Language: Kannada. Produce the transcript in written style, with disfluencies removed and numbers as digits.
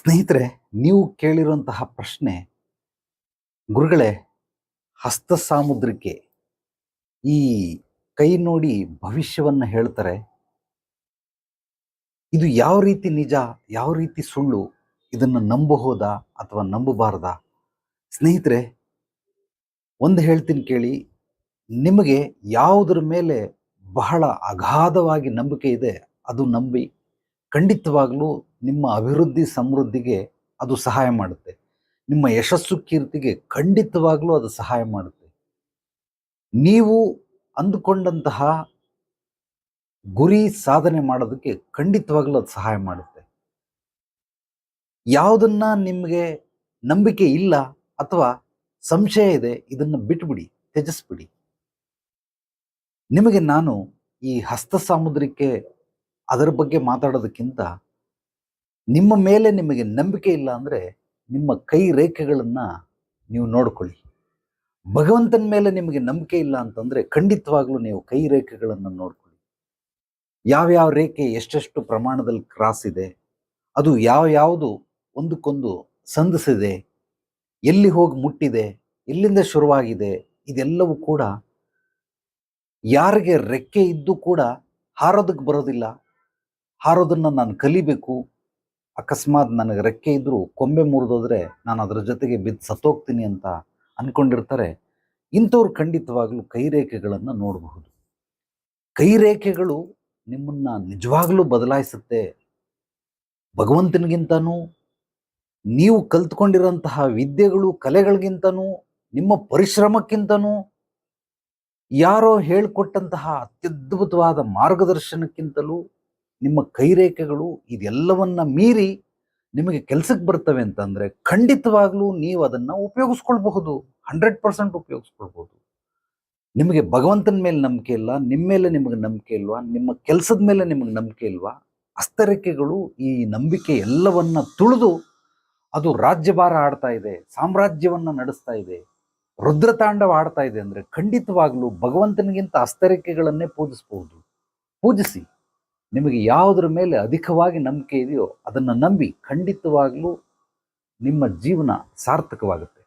ಸ್ನೇಹಿತರೆ, ನೀವು ಕೇಳಿರುವಂತಹ ಪ್ರಶ್ನೆ, ಗುರುಗಳೇ, ಹಸ್ತ ಸಾಮುದ್ರಿಕೆ ಈ ಕೈ ನೋಡಿ ಭವಿಷ್ಯವನ್ನ ಹೇಳ್ತಾರೆ. ಇದು ಯಾವ ರೀತಿ ನಿಜ, ಯಾವ ರೀತಿ ಸುಳ್ಳು, ಇದನ್ನ ನಂಬಬಹುದಾ ಅಥವಾ ನಂಬಬಾರದಾ? ಸ್ನೇಹಿತರೆ, ಒಂದು ಹೇಳ್ತೀನಿ ಕೇಳಿ. ನಿಮಗೆ ಯಾವುದರ ಮೇಲೆ ಬಹಳ ಅಗಾಧವಾಗಿ ನಂಬಿಕೆ ಇದೆ, ಅದು ನಂಬಿ. ಖಂಡಿತವಾಗ್ಲೂ ನಿಮ್ಮ ಅಭಿವೃದ್ಧಿ ಸಮೃದ್ಧಿಗೆ ಅದು ಸಹಾಯ ಮಾಡುತ್ತೆ. ನಿಮ್ಮ ಯಶಸ್ಸು ಕೀರ್ತಿಗೆ ಖಂಡಿತವಾಗ್ಲೂ ಅದು ಸಹಾಯ ಮಾಡುತ್ತೆ. ನೀವು ಅಂದುಕೊಂಡಂತಹ ಗುರಿ ಸಾಧನೆ ಮಾಡೋದಕ್ಕೆ ಖಂಡಿತವಾಗ್ಲೂ ಅದು ಸಹಾಯ ಮಾಡುತ್ತೆ. ಯಾವುದನ್ನ ನಿಮಗೆ ನಂಬಿಕೆ ಇಲ್ಲ ಅಥವಾ ಸಂಶಯ ಇದೆ, ಇದನ್ನು ಬಿಟ್ಬಿಡಿ, ತ್ಯಜಿಸ್ಬಿಡಿ. ನಿಮಗೆ ನಾನು ಈ ಹಸ್ತ ಸಾಮುದ್ರಿಕೆ ಅದರ ಬಗ್ಗೆ ಮಾತಾಡೋದಕ್ಕಿಂತ, ನಿಮ್ಮ ಮೇಲೆ ನಿಮಗೆ ನಂಬಿಕೆ ಇಲ್ಲ ಅಂದರೆ ನಿಮ್ಮ ಕೈ ರೇಖೆಗಳನ್ನ ನೀವು ನೋಡ್ಕೊಳ್ಳಿ. ಭಗವಂತನ ಮೇಲೆ ನಿಮಗೆ ನಂಬಿಕೆ ಇಲ್ಲ ಅಂತಂದ್ರೆ ಖಂಡಿತವಾಗ್ಲೂ ನೀವು ಕೈ ರೇಖೆಗಳನ್ನು ನೋಡ್ಕೊಳ್ಳಿ. ಯಾವ್ಯಾವ ರೇಖೆ ಎಷ್ಟೆಷ್ಟು ಪ್ರಮಾಣದಲ್ಲಿ ಕ್ರಾಸ್ ಇದೆ, ಅದು ಯಾವುದು ಒಂದಕ್ಕೊಂದು ಸಂಧಿಸಿದೆ, ಎಲ್ಲಿ ಹೋಗಿ ಮುಟ್ಟಿದೆ, ಎಲ್ಲಿಂದ ಶುರುವಾಗಿದೆ, ಇದೆಲ್ಲವೂ ಕೂಡ ಯಾರಿಗೆ ರೆಕ್ಕೆ ಇದ್ದು ಕೂಡ ಹಾರೋದಕ್ಕೆ ಬರೋದಿಲ್ಲ. ಹಾರೋದನ್ನ ನಾನು ಕಲಿಬೇಕು, ಅಕಸ್ಮಾತ್ ನನಗೆ ರೆಕ್ಕೆ ಇದ್ರೂ ಕೊಂಬೆ ಮುರಿದೋದ್ರೆ ನಾನು ಅದರ ಜೊತೆಗೆ ಬಿದ್ದು ಸತ್ತೋಗ್ತೀನಿ ಅಂತ ಅನ್ಕೊಂಡಿರ್ತಾರೆ. ಇಂಥವ್ರು ಖಂಡಿತವಾಗ್ಲೂ ಕೈರೇಖೆಗಳನ್ನು ನೋಡಬಹುದು. ಕೈರೇಖೆಗಳು ನಿಮ್ಮನ್ನ ನಿಜವಾಗ್ಲೂ ಬದಲಾಯಿಸುತ್ತೆ. ಭಗವಂತನಿಗಿಂತನೂ, ನೀವು ಕಲ್ತ್ಕೊಂಡಿರೋಂತಹ ವಿದ್ಯೆಗಳು ಕಲೆಗಳಿಗಿಂತನೂ, ನಿಮ್ಮ ಪರಿಶ್ರಮಕ್ಕಿಂತನೂ, ಯಾರೋ ಹೇಳಿಕೊಟ್ಟಂತಹ ಅತ್ಯದ್ಭುತವಾದ ಮಾರ್ಗದರ್ಶನಕ್ಕಿಂತಲೂ ನಿಮ್ಮ ಕೈರೇಖೆಗಳು ಇದೆಲ್ಲವನ್ನ ಮೀರಿ ನಿಮಗೆ ಕೆಲಸಕ್ಕೆ ಬರ್ತವೆ ಅಂತಂದ್ರೆ ಖಂಡಿತವಾಗ್ಲೂ ನೀವು ಅದನ್ನ ಉಪಯೋಗಿಸ್ಕೊಳ್ಬಹುದು. 100% ಉಪಯೋಗಿಸ್ಕೊಳ್ಬಹುದು. ನಿಮಗೆ ಭಗವಂತನ ಮೇಲೆ ನಂಬಿಕೆ ಇಲ್ಲ, ನಿಮ್ಮ ಮೇಲೆ ನಿಮಗೆ ನಂಬಿಕೆ ಇಲ್ವಾ, ನಿಮ್ಮ ಕೆಲಸದ ಮೇಲೆ ನಿಮಗೆ ನಂಬಿಕೆ ಇಲ್ವಾ? ಹಸ್ತರೇಖೆಗಳು ಈ ನಂಬಿಕೆ ಎಲ್ಲವನ್ನ ತುಳಿದು ಅದು ರಾಜ್ಯಭಾರ ಆಡ್ತಾ ಇದೆ, ಸಾಮ್ರಾಜ್ಯವನ್ನ ನಡೆಸ್ತಾ ಇದೆ, ರುದ್ರತಾಂಡವ ಆಡ್ತಾ ಇದೆ ಅಂದ್ರೆ ಖಂಡಿತವಾಗ್ಲೂ ಭಗವಂತನಿಗಿಂತ ಹಸ್ತರೇಖೆಗಳನ್ನೇ ಪೂಜಿಸಬಹುದು. ಪೂಜಿಸಿ. ನಿಮಗೆ ಯಾವುದರ ಮೇಲೆ ಅಧಿಕವಾಗಿ ನಂಬಿಕೆ ಇದೆಯೋ ಅದನ್ನು ನಂಬಿ. ಖಂಡಿತವಾಗ್ಲೂ ನಿಮ್ಮ ಜೀವನ ಸಾರ್ಥಕವಾಗುತ್ತೆ.